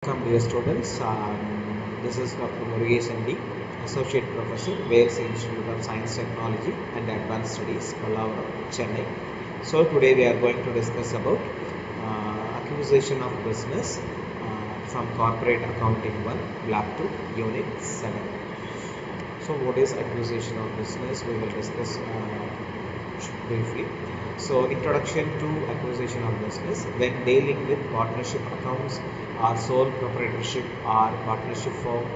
Welcome dear students. This is Dr. Murugesh MD, Associate Professor, Wales Institute of Science, Technology and Advanced Studies, Pallavaram, Chennai. So today we are going to discuss about acquisition of business from Corporate Accounting 1, Lab 2, Unit 7. So what is acquisition of business? We will discuss briefly. So introduction to acquisition of business. When dealing with partnership accounts or sole proprietorship or partnership firm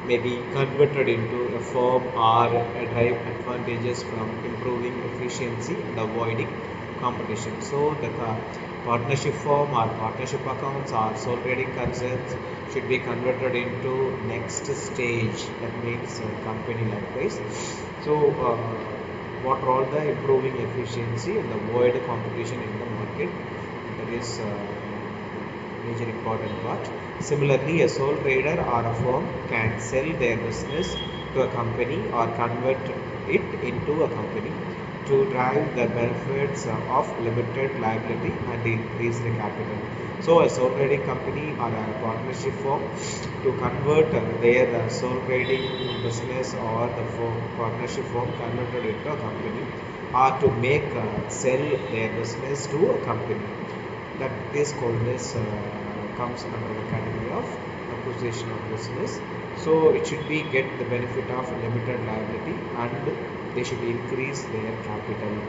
may be converted into a firm or derive advantages from improving efficiency and avoiding competition. So the partnership firm or partnership accounts or sole trading concerns should be converted into next stage, that means company likewise. So what are all the improving efficiency and avoid competition in the market, that is major important part. Similarly, a sole trader or a firm can sell their business to a company or convert it into a company to drive the benefits of limited liability and increase the capital. So a sole trading company or a partnership firm to convert their sole trading business or the partnership firm converted into a company, or to make sell their business to a company, that is called as comes under the category of acquisition of business. So it should be get the benefit of limited liability and they should increase their capital.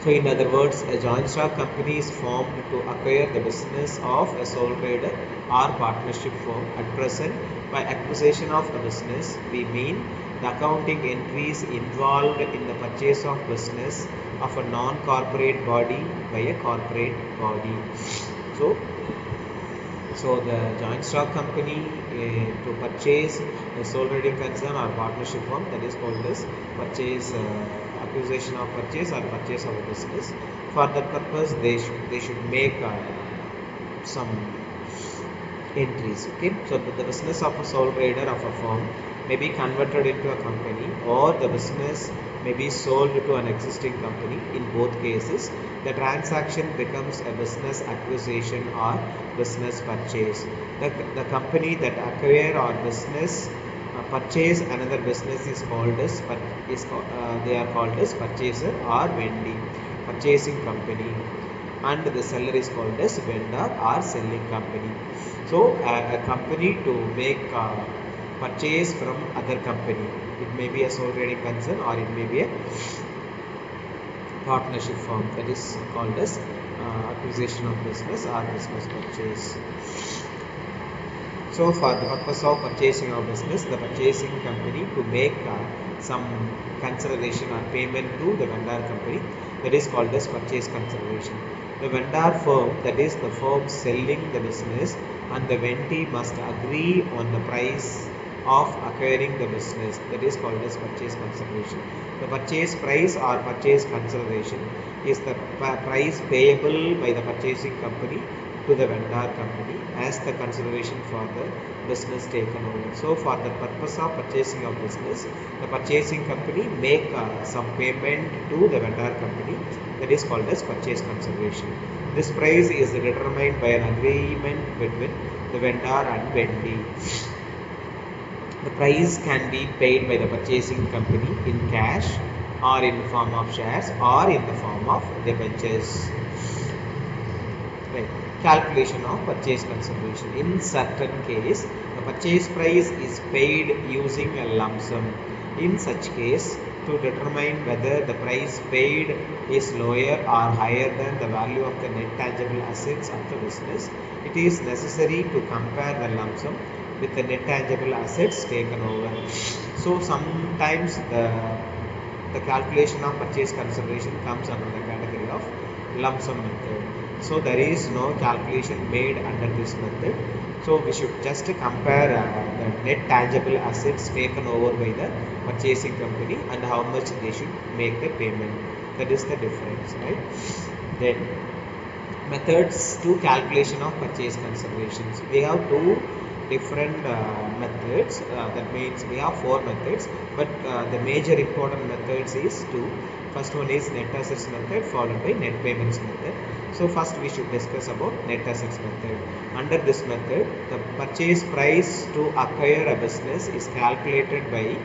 So in other words, a joint stock company is formed to acquire the business of a sole trader or partnership firm. At present, by acquisition of a business, we mean the accounting entries involved in the purchase of business of a non-corporate body by a corporate body. So the joint stock company to purchase a sole trading concern or partnership firm, that is called as purchase, acquisition of purchase or purchase of a business. For that purpose, they should make some entries. Okay, so the business of a sole trader of a firm may be converted into a company, or the business may be sold to an existing company. In both cases, the transaction becomes a business acquisition or business purchase. The company that acquire or business purchase another business is called as they are called as purchaser or vending, purchasing company, and the seller is called as vendor or selling company. So a company to make purchase from other company, it may be a sole trading concern or it may be a partnership firm, that is called as acquisition of business or business purchase. So for the purpose of purchasing of business, the purchasing company to make some consideration or payment to the vendor company, that is called as purchase consideration. The vendor firm, that is the firm selling the business, and the vendee must agree on the price of acquiring the business, that is called as purchase consideration. The purchase price or purchase consideration is the price payable by the purchasing company to the vendor company as the consideration for the business taken over. So for the purpose of purchasing of business, the purchasing company make some payment to the vendor company, that is called as purchase consideration. This price is determined by an agreement between the vendor and vendee. The price can be paid by the purchasing company in cash or in the form of shares or in the form of debentures. Right. Calculation of purchase consideration. In certain case, the purchase price is paid using a lump sum. In such case, to determine whether the price paid is lower or higher than the value of the net tangible assets of the business, it is necessary to compare the lump sum with the net tangible assets taken over. So sometimes the calculation of purchase consideration comes under the category of lump sum method. So there is no calculation made under this method. So we should just compare the net tangible assets taken over by the purchasing company and how much they should make the payment. That is the difference, right? Then methods to calculation of purchase considerations. We have two different methods. That means we have four methods, but the major important methods is two. First one is net assets method followed by net payments method. So first we should discuss about net assets method. Under this method, the purchase price to acquire a business is calculated by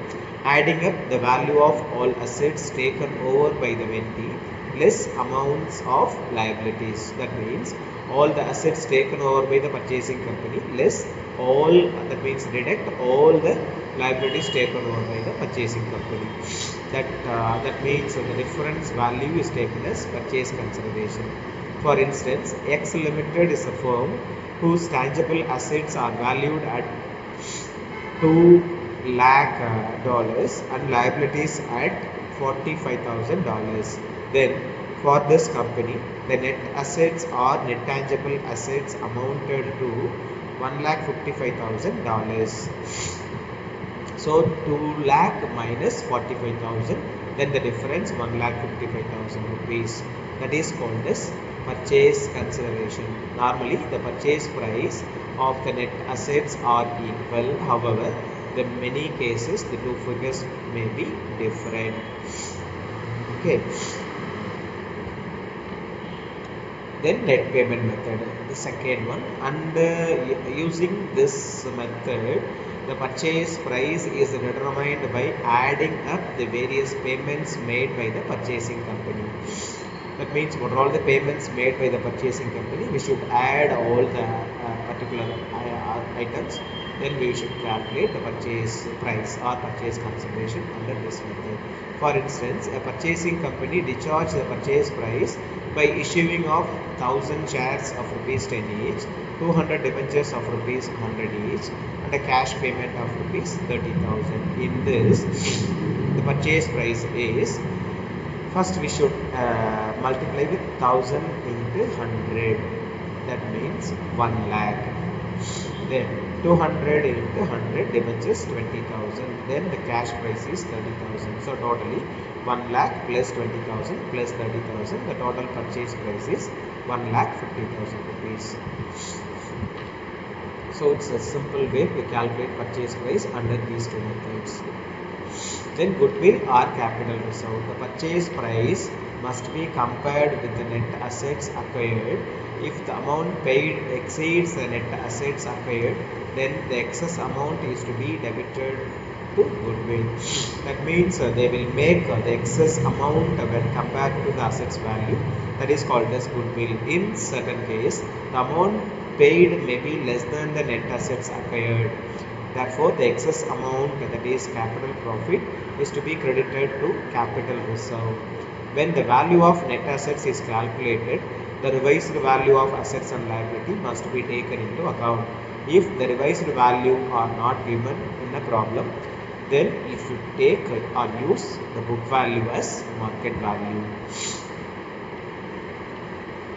adding up the value of all assets taken over by the vendee less amounts of liabilities. That means all the assets taken over by the purchasing company less all, that means deduct all the liabilities taken over by the purchasing company. That means the difference value is taken as purchase consideration. For instance, X Limited is a firm whose tangible assets are valued at $2 lakh and liabilities at $45,000. Then for this company, the net assets or net tangible assets amounted to $1,55,000. So 2 lakh minus 45,000, then the difference 1,55,000 rupees. That is called as purchase consideration. Normally the purchase price of the net assets are equal. However, in many cases the two figures may be different. Okay. Then net payment method, the second one. And using this method, the purchase price is determined by adding up the various payments made by the purchasing company. That means what are all the payments made by the purchasing company, we should add all the particular items, then we should calculate the purchase price or purchase consideration under this method. For instance, a purchasing company discharged the purchase price by issuing of 1000 shares of rupees 10 each, 200 debentures of rupees 100 each, and a cash payment of rupees 30,000. In this, the purchase price is, first we should multiply with 1000 into 100, that means 1 lakh. Then 200 into 100 debentures 20,000, then the cash price is 30,000. So totally 1 lakh plus 20,000 plus 30,000, the total purchase price is 1,50,000 rupees. So it's a simple way to calculate purchase price under these two methods. Then goodwill or capital reserve. The purchase price must be compared with the net assets acquired. If the amount paid exceeds the net assets acquired, then the excess amount is to be debited to goodwill. That means they will make the excess amount when compared to the assets value. That is called as goodwill. In certain case, the amount paid may be less than the net assets acquired. Therefore, the excess amount, that is capital profit, is to be credited to capital reserve. When the value of net assets is calculated, the revised value of assets and liability must be taken into account. If the revised value are not given in a problem, then you should take or use the book value as market value.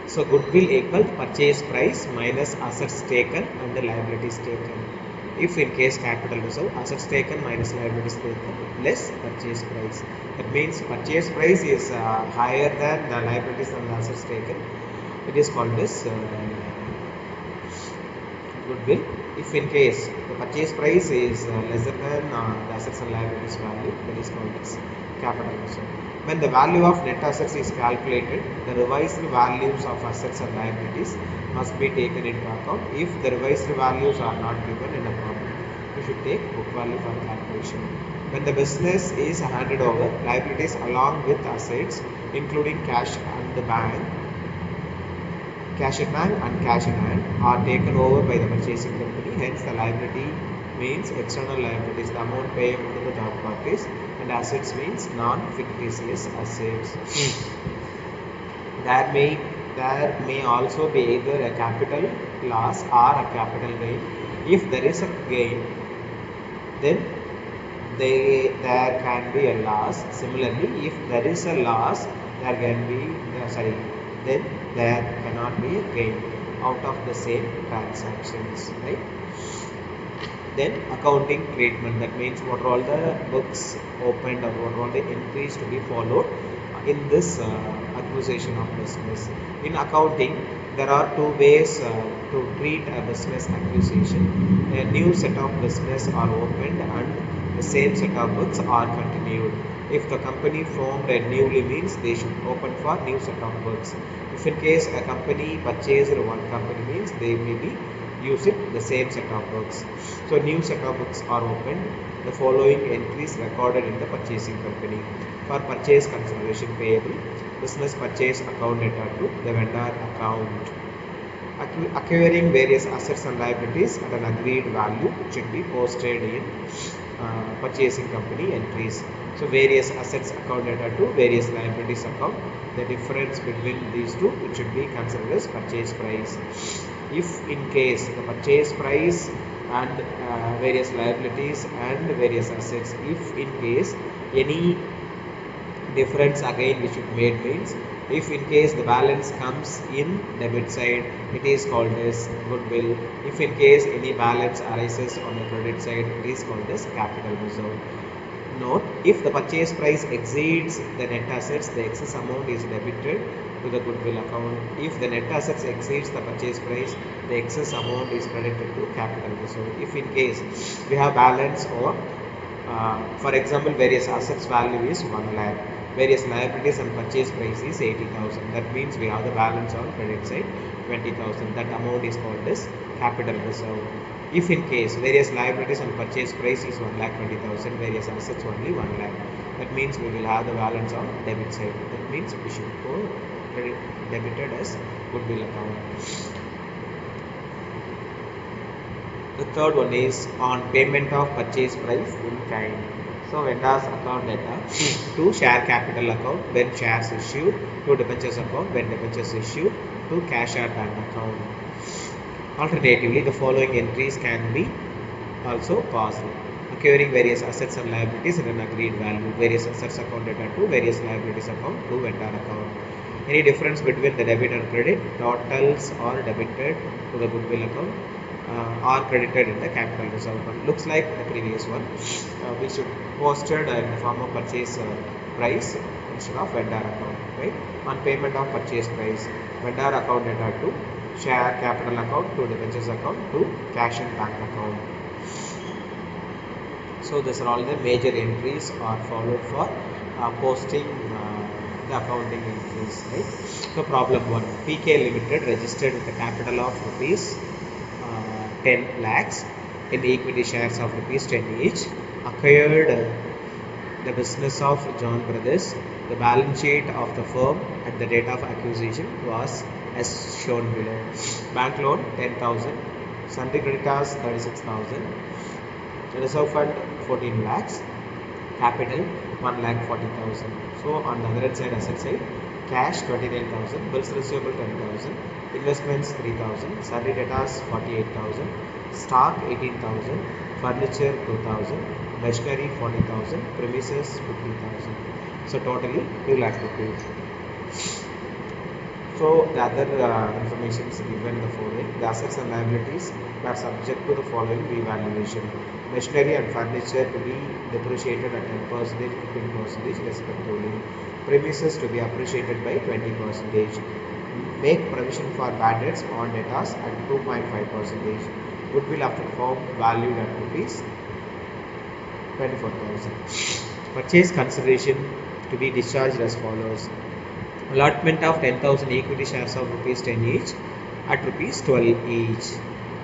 So goodwill equal purchase price minus assets taken and the liabilities taken. If in case capital reserve, assets taken minus liabilities taken less purchase price. That means purchase price is higher than the liabilities and the assets taken. It is called as goodwill. If in case the purchase price is lesser than the assets and liabilities value, that is called as capital reserve. When the value of net assets is calculated, the revised values of assets and liabilities must be taken into account. If the revised values are not given in a problem, we should take book value for calculation. When the business is handed over, liabilities along with assets, including cash and the bank, cash in bank and cash in hand, are taken over by the purchasing company. Hence, the liability means external liabilities, the amount payable to the third parties, and assets means non-fictitious assets. There may also be either a capital loss or a capital gain. If there is a gain, then there can be a loss. Similarly, if there is a loss, there can be then there cannot be a gain out of the same transactions, right? Then accounting treatment, that means what are all the books opened or what are all the entries to be followed in this acquisition of business. In accounting, there are two ways to treat a business acquisition, a new set of business are opened and the same set of books are continued. If the company formed newly means they should open for new set of books. If in case a company purchased one company means they may be use it the same set of books. So new set of books are opened. The following entries recorded in the purchasing company. For purchase consideration payable, business purchase account data to the vendor account. Acquiring various assets and liabilities at an agreed value should be posted in purchasing company entries. So various assets account data to various liabilities account. The difference between these two, it should be considered as purchase price. If in case the purchase price and various liabilities and various assets, if in case any difference again which it made means, if in case the balance comes in debit side, it is called as goodwill. If in case any balance arises on the credit side, it is called as capital reserve. Note, if the purchase price exceeds the net assets, the excess amount is debited to the goodwill account. If the net assets exceeds the purchase price, the excess amount is credited to capital reserve. If in case we have balance or for example, various assets value is 1 lakh, various liabilities and purchase price is 80,000. That means we have the balance on credit side 20,000. That amount is called as capital reserve. If in case various liabilities and purchase price is 1,20,000, various assets only 1 lakh. That means we will have the balance on debit side. That means we should go credit debited as goodwill account. The third one is on payment of purchase price in kind. So vendors account data to share capital account when shares issued, to debentures account when debentures issued, to cash at bank account. Alternatively, the following entries can be also passed. Acquiring various assets and liabilities at an agreed value, various assets account data to various liabilities account to vendor account. Any difference between the debit and credit, totals are debited to the goodwill account, are credited in the capital reserve fund. Looks like the previous one. We should posted in the form of purchase price instead of vendor account, right? On payment of purchase price, vendor account data to share capital account to debentures account to cash and bank account. So these are all the major entries are followed for posting the accounting entries, right? So problem 1, PK Limited registered with a capital of rupees 10 lakhs in equity shares of rupees 10 each, acquired the business of John Brothers. The balance sheet of the firm at the date of acquisition was as shown below. Bank loan 10,000, sundry creditors 36,000, reserve fund 14 lakhs, capital 1,40,000. So on the other side, asset side, cash 29,000, bills receivable 10,000, investments 3,000, salary debtors 48,000, stock 18,000, furniture 2,000, machinery 40,000, premises 50,000. So totally 2 lakh rupees. So the other information is given the following. The assets and liabilities are subject to the following revaluation. Machinery and furniture to be depreciated at 10%, 15% respectively. Premises to be appreciated by 20%. Make provision for bad debts on debtors at 2.5%. Goodwill after form valued at rupees 24,000. Purchase consideration to be discharged as follows. Allotment of 10,000 equity shares of rupees 10 each at rupees 12 each.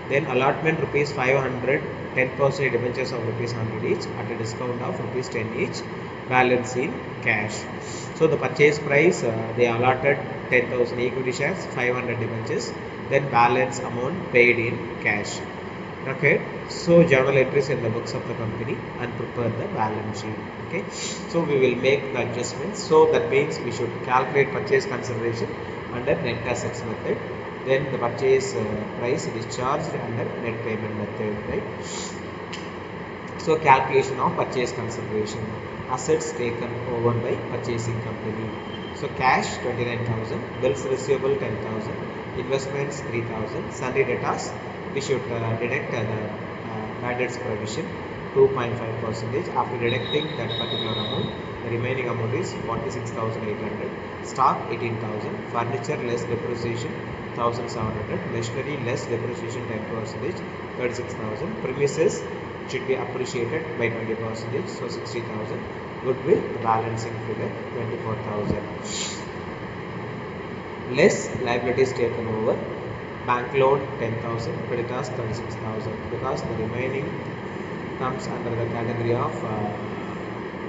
Then allotment rupees 500, 10% debentures of rupees 100 each at a discount of rupees 10 each, balance in cash. So the purchase price, they allotted 10,000 equity shares, 500 debentures, then balance amount paid in cash. Okay, so journal entries in the books of the company and prepare the balance sheet. Okay, so we will make the adjustments. So that means we should calculate purchase consideration under net assets method, then the purchase price discharged under net payment method, right? So calculation of purchase consideration, assets taken over by purchasing company. So cash 29,000, bills receivable 10,000, investments 3,000, sundry debtors we should deduct the bad debts provision 2.5%. After deducting that particular amount, the remaining amount is 46,800. Stock 18,000. Furniture less depreciation 1,700. Machinery less depreciation 10%, 36,000. Premises should be appreciated by 20%, so 60,000. Goodwill, balancing figure 24,000. Less liabilities taken over. Bank loan 10,000, creditors 36,000, because the remaining comes under the category of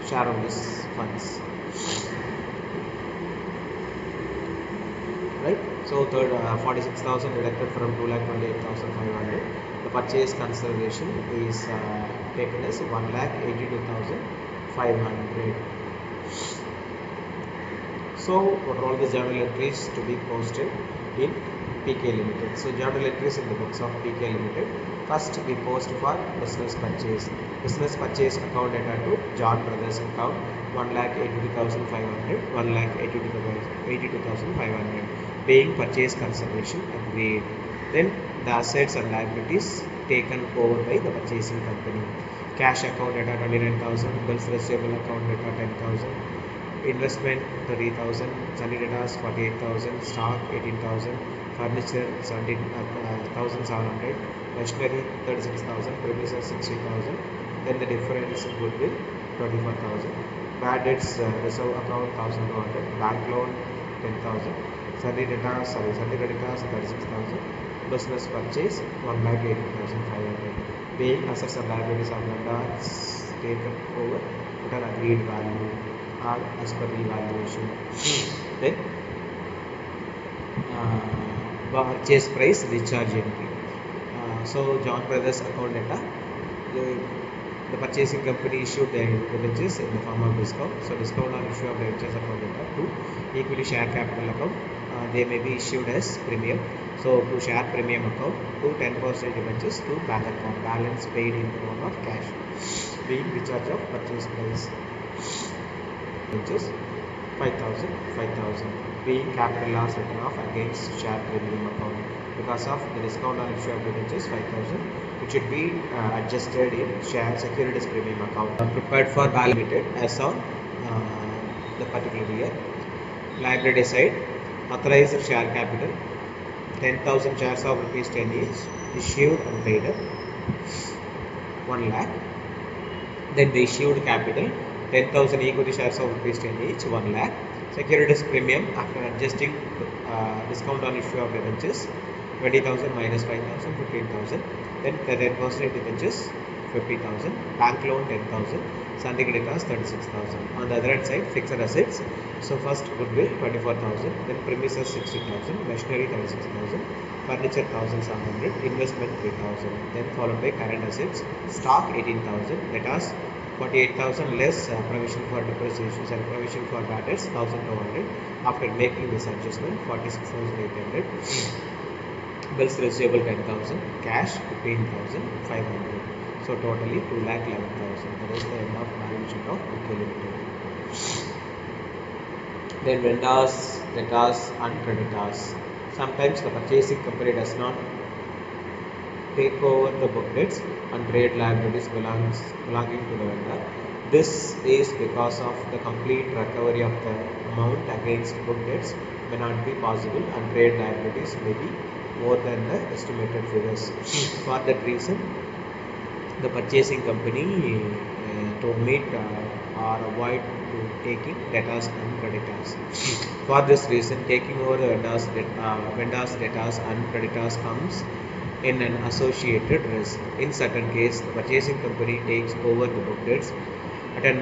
shareholders funds. Right? So third 46,000 deducted from 2,28,500. The purchase consideration is taken as 1,82,500. So what are all the journal entries to be posted in PK Limited? So journal entries in the books of PK Limited. First we post for business purchase. Business purchase account data to John Brothers account 1,82,500, 1,82,500, paying purchase consideration agreed. Then the assets and liabilities taken over by the purchasing company. Cash account data 29,000, bills receivable account data 10,000, investment 30,000, sundry debtors 48,000, stock 18,000, furniture 17,700, machinery 36,000, premises 60,000. Then the difference goodwill 24,000. Bad debts reserve account 1,200, bank loan 10,000, sundry creditors 36,000, business purchase 1,80,500. Paying assets and liabilities of vendors taken over at an agreed value or as per the evaluation. Then purchase price recharge entry. So John Brothers account data, the purchasing company issued their debentures in the form of discount. So discount on issue of debentures account data to equity share capital account. They may be issued as premium. So to share premium account, to 10% debentures to bank account, balance paid in the form of cash, being recharge of purchase price. Debentures 5,000, being capital loss written off against share premium account. Because of the discount on issue of debentures 5,000, it should be adjusted in share securities premium account prepared for balance limited as on the particular year. Liability side, authorized share capital 10,000 shares of rupees 10 each issued and paid up 1 lakh. Then the issued capital 10,000 equity shares of rupees 10 each 1 lakh. Securities premium after adjusting discount on issue of debentures 20,000 minus 5,000, 15,000. Then the 10% debentures 50,000. Bank loan 10,000. Sundry creditors 36,000. On the other hand side, fixed assets. So first goodwill 24,000. Then premises 60,000. Machinery 36,000. Furniture 1,700. Investment 3,000. Then followed by current assets. Stock 18,000. Debtors 48,000 less provision for depreciations and provision for bad debts 1,200. After making this adjustment 46,800. Bills receivable 10,000, cash 15,500. So totally 2,11,000. That is the end of balance sheet of PK Limited. Then vendors, debtors and creditors. Sometimes the purchasing company does not take over the book debts and trade liabilities belonging to the vendor. This is because of the complete recovery of the amount against book debts may not be possible and trade liabilities may be more than the estimated figures. For that reason, the purchasing company to omit or avoid to taking debtors and creditors. For this reason, taking over the vendors, debtors and creditors comes in an associated risk. In certain case, the purchasing company takes over the book debts at a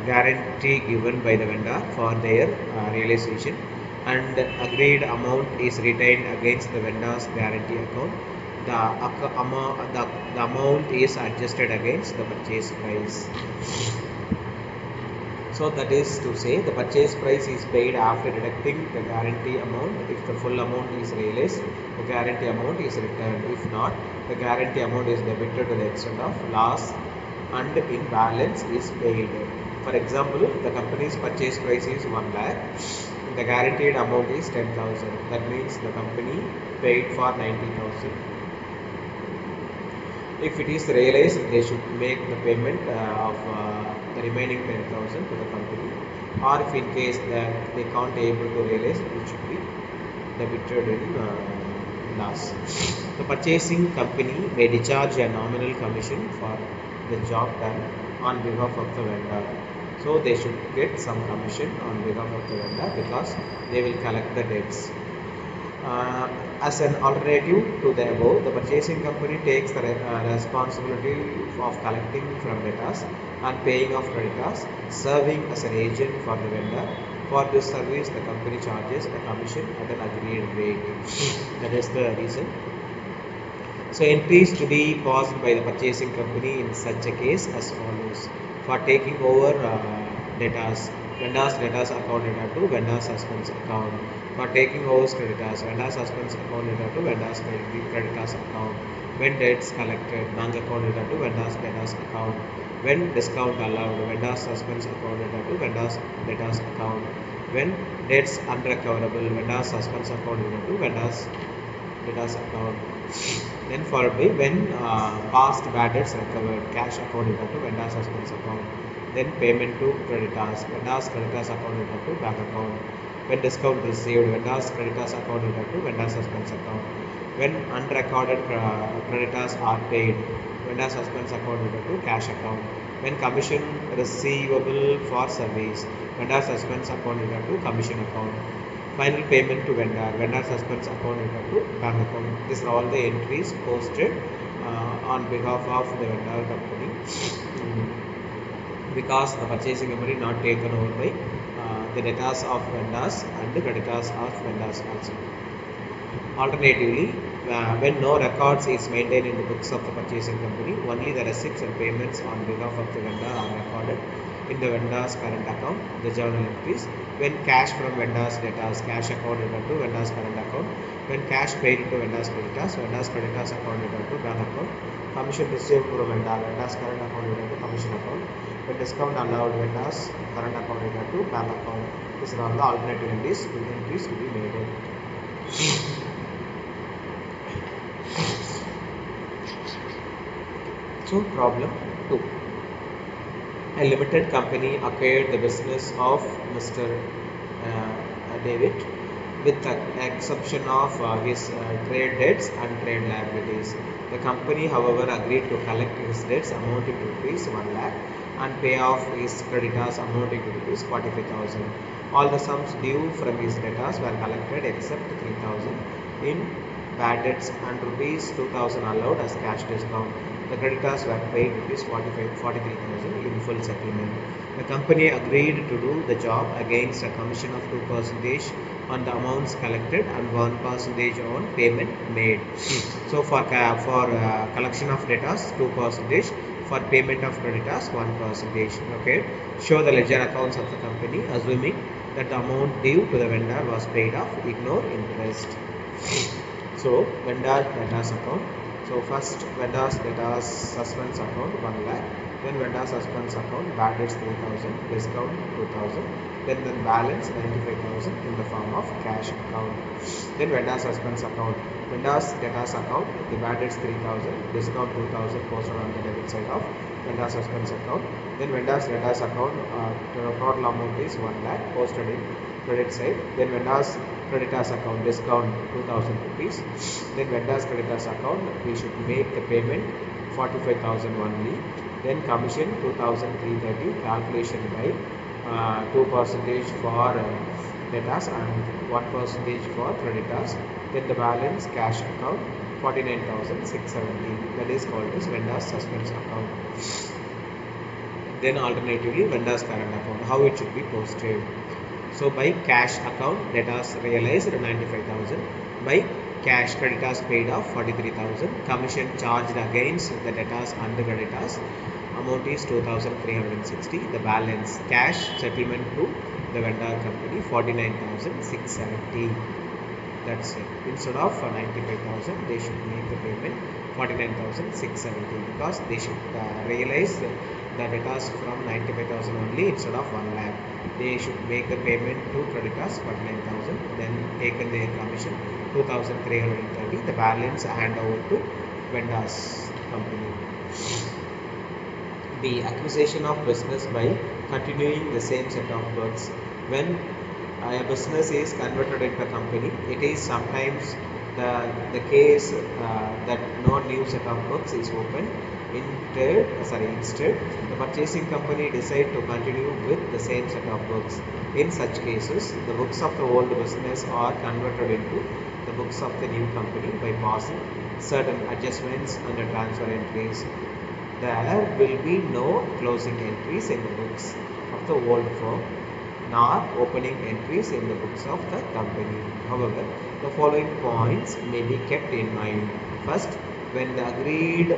guarantee given by the vendor for their realization, and the agreed amount is retained against the vendor's guarantee account. The amount is adjusted against the purchase price. So that is to say, the purchase price is paid after deducting the guarantee amount. If the full amount is realized, the guarantee amount is returned. If not, the guarantee amount is debited to the extent of loss and in balance is paid. For example, the company's purchase price is 1 lakh. The guaranteed amount is 10,000. That means the company paid for 90,000. If it is realized, they should make the payment of the remaining 10,000 to the company, or if in case that they can't able to realize, it should be debited in vendors. The purchasing company may discharge a nominal commission for the job done on behalf of the vendor. So they should get some commission on behalf of the vendor because they will collect the debts. As an alternative to the above, the purchasing company takes the responsibility of collecting from debtors and paying off creditors, serving as an agent for the vendor. For this service, the company charges a commission at an agreed rate. That is the reason. So entries to be passed by the purchasing company in such a case as follows. For taking over debtors, vendors account data to vendor suspense account. For taking over creditors, vendor suspense account data to vendors creditors account. When debts collected, bank account data to vendors debtors account. When discount allowed, vendor suspense account data to vendors debtors account. When debts unrecoverable, vendor suspense account data to vendors debtors account. Then followed by when past bad debts recovered, cash account data to vendor suspense account. Then payment to creditors, vendors creditors account data to bank account. When discount received, vendors creditors account data to vendor suspense account. When unrecorded creditors are paid, vendor suspense account data to cash account. When commission receivable for service, vendor suspense account data to commission account. Final payment to vendor suspense account data to bank account. These are all the entries posted on behalf of the vendor company. Because the purchasing company not taken over by the debtors of vendors and the creditors of vendors also. Alternatively, when no records is maintained in the books of the purchasing company, only the receipts and payments on behalf of the vendor are recorded in the vendor's current account, the journal entries. When cash from vendor's debtors, cash account data to vendor's current account. When cash paid to vendor's creditors account data to bank account. Commission received from vendor's current account data to commission account. When discount allowed, vendor's current account data to bank account. These are all the alternative entries to be made. So problem 2. A limited company acquired the business of Mr. David with the exception of his trade debts and trade liabilities. The company, however, agreed to collect his debts amounting to rupees 1 lakh and pay off his creditors amounting to rupees 45,000. All the sums due from his debtors were collected except 3,000 in bad debts and rupees 2,000 allowed as cash discount. The creditors were paid rupees 43,000 in full settlement. The company agreed to do the job against a commission of 2% on the amounts collected and 1% on payment made. So for collection of debtors 2%, for payment of creditors 1%. Okay. Show the ledger accounts of the company assuming that the amount due to the vendor was paid off. Ignore interest. So vendor debtors account. So first vendor's debtors suspense account 1 lakh. Then vendor suspense account bad debts 3,000, discount 2,000. Then the balance 95,000 in the form of cash account. Then vendor suspense account. Vendor's debtors account, the bad debts 3,000, discount 2,000 posted on the debit side of vendor suspense account. Then vendor's debtors account, the total amount is 1 lakh posted in credit side. Then vendor's creditors account discount 2,000 rupees. Then vendor's creditors account, we should make the payment 45,000 only. Then commission 2,330 calculation by 2% for debtors and 1% for creditors. Then the balance cash account 49,670. That is called as vendor's suspense account. Then alternatively vendor's current account. How it should be posted? So by cash account debtors realized 95,000. By cash creditors paid off 43,000. Commission charged against the debtors and the creditors. Amount is 2,360. The balance cash settlement to the vendor company 49,670. That's it. Instead of 95,000, they should make the payment 49,670 because they should realize the debtors from 95,000 only instead of 1 lakh. They should make the payment to creditors 49,000, then taken their commission 2,330. The balance hand over to vendors company. The acquisition of business by continuing the same set of works. When a business is converted into a company, it is sometimes The case that no new set of books is opened. Instead, the purchasing company decide to continue with the same set of books. In such cases, the books of the old business are converted into the books of the new company by passing certain adjustments and transfer entries. There will be no closing entries in the books of the old firm nor opening entries in the books of the company. However, the following points may be kept in mind. First, when they agreed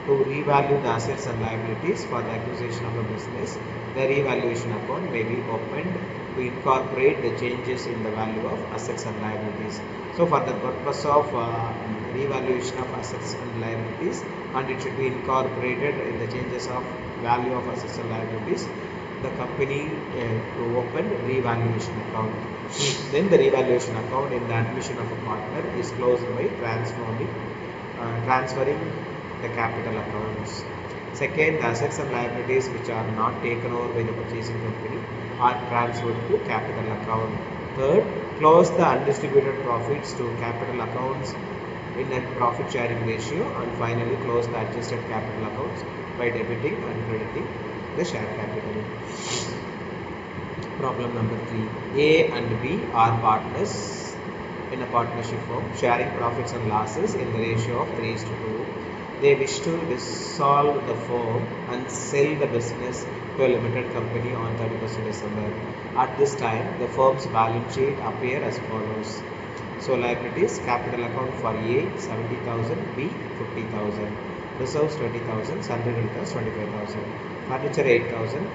to revalue the assets and liabilities for the acquisition of a business, the revaluation account may be opened to incorporate the changes in the value of assets and liabilities. So, for the purpose of revaluation of assets and liabilities, and it should be incorporated in the changes of value of assets and liabilities, the company to open revaluation account. Then the revaluation account in the admission of a partner is closed by transferring the capital accounts. Second, the assets and liabilities which are not taken over by the purchasing company are transferred to capital account. Third, close the undistributed profits to capital accounts in a profit sharing ratio, and finally close the adjusted capital accounts by debiting and crediting the share capital. Problem number 3. A and B are partners in a partnership firm sharing profits and losses in the ratio of 3:2. They wish to dissolve the firm and sell the business to a limited company on 31st December. At this time, the firm's balance sheet appear as follows. So liabilities, capital account for A 70,000, B 50,000, reserves 20,000, sundry creditors 25,000, furniture 8,000,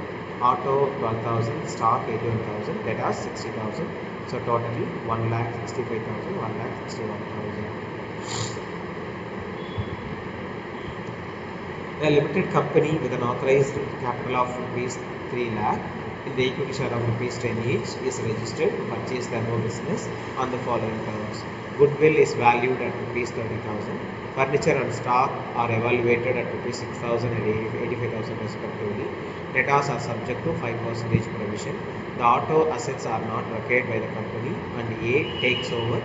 auto 12,000, stock 81,000, debtors 60,000. So totally 1,65,000, 1,61,000. A limited company with an authorized capital of rupees 3 lakh in the equity share of rupees 10 each is registered to purchase the above business on the following terms. Goodwill is valued at rupees 30,000. Furniture and stock are evaluated at rupees 6,000 and 85,000 respectively. Debtors are subject to 5% provision. The auto assets are not required by the company, and A takes over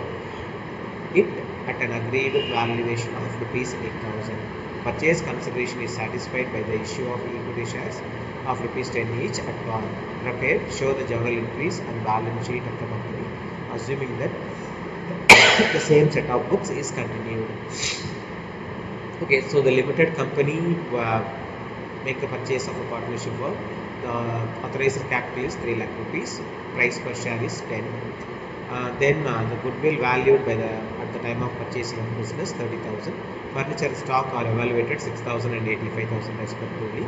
it at an agreed valuation of rupees 8,000. Purchase consideration is satisfied by the issue of equity shares of rupees 10 each at par. Prepare, show the journal entries and balance sheet of the company, assuming that the same set of books is continued. Okay, so the limited company make the purchase of a partnership firm. The authorized capital is 3 lakh rupees. Price per share is 10. Then the goodwill valued by at the time of purchasing of business 30,000. Furniture stock are evaluated 6,000 and 85,000 respectively.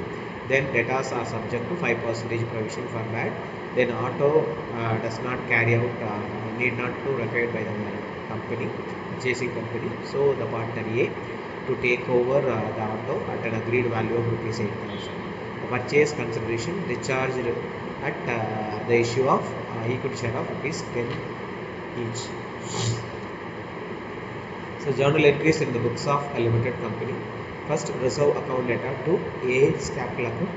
Then debtors are subject to 5% provision for that. Then auto does not carry out need not to required by the company, purchasing company. So the partner A to take over the auto at an agreed value of rupees 8,000. The purchase consideration discharged at the issue of equity share of rupees 10 each. So journal entries in the books of a limited company. First, reserve account letter to A's capital account.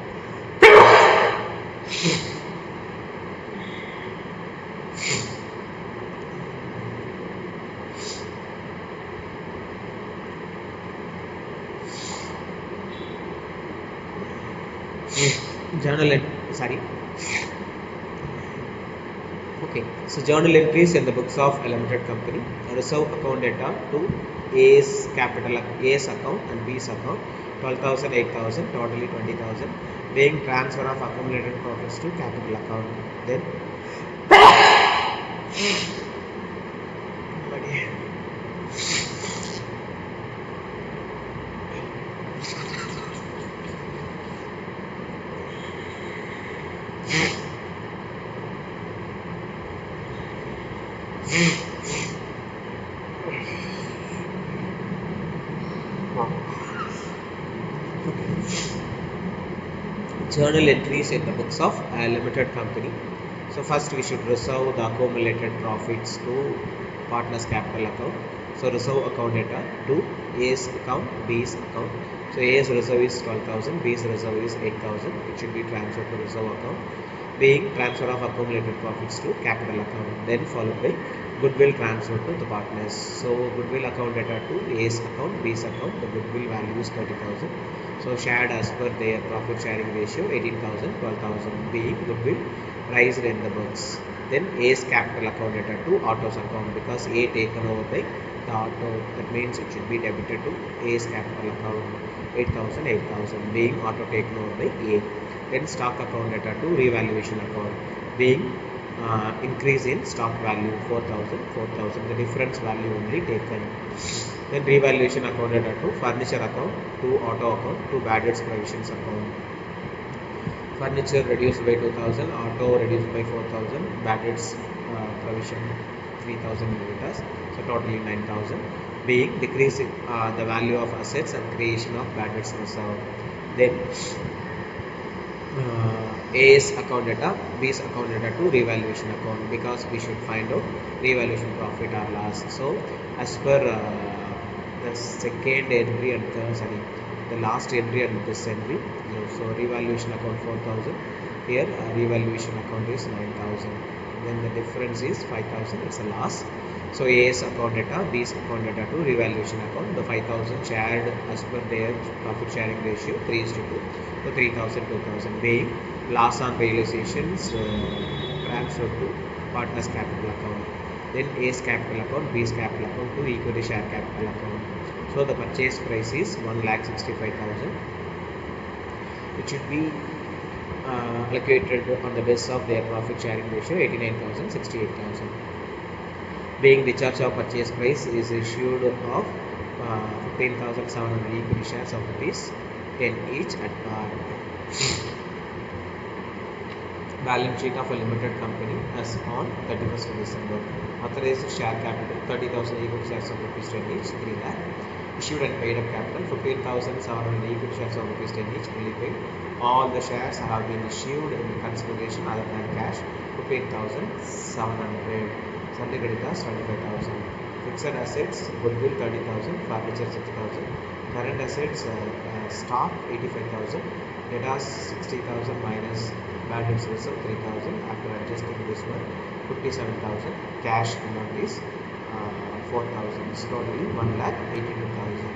So journal entries in the books of a limited company. Reserve account data to A's account and B's account. 12,000, 8,000, totally 20,000. Being transfer of accumulated profits to capital account. Then journal entries in the books of a limited company. So first we should reserve the accumulated profits to partner's capital account. So reserve account data to A's account, B's account. So A's reserve is 12,000, B's reserve is 8,000. It should be transferred to reserve account. being transfer of accumulated profits to capital account, then followed by goodwill transfer to the partners. So goodwill account data to A's account, B's account, the goodwill value is 30,000. So shared as per their profit sharing ratio 18,000, 12,000 being goodwill priced in the books. Then A's capital account data to Auto's account, because A taken over by the Auto, that means it should be debited to A's capital account 8,000, 8,000 being Auto taken over by A. Then stock account data to revaluation account, being increase in stock value 4,000, 4,000, the difference value only taken. Then revaluation account data to furniture account, to Auto account, to bad debts provisions account. Furniture reduced by 2,000, Auto reduced by 4,000, bad debts provision 3,000 millimeters, so totally 9,000, being decrease in the value of assets and creation of bad debts reserve. Then A's account data, B's account data to revaluation account, because we should find out revaluation profit or loss. So as per the second entry and the last entry and this entry, so revaluation account 4,000, here revaluation account is 9,000, then the difference is 5,000, it's a loss. So A's account data, B's account data to revaluation account, the 5,000 shared as per their profit sharing ratio 3:2, so 3,000, 2,000 being loss on realizations transferred to partners capital account. Then A's capital account, B's capital account to equity share capital account. So the purchase price is 1,65,000. It should be allocated on the basis of their profit sharing ratio 89,000, 68,000. Being the charge of purchase price is issued of 15,700 equity shares of rupees 10 each at par. Balance sheet of a limited company as on 31st of December. Authorized share capital 30,000 equity shares of rupees 10 each, 3 lakh. Issued and paid up capital 15,700 equity shares of rupees 10 each, fully paid. All the shares have been issued in consideration other than cash 15,700. Sunday creditors 25,000. Fixed assets goodwill 30,000, furniture 6,000. Current assets stock 85,000. Debtors 60,000 minus bad debts reserve 3,000. After adjusting this one 57,000. Cash amount is 4,000. It's totally 1,82,000.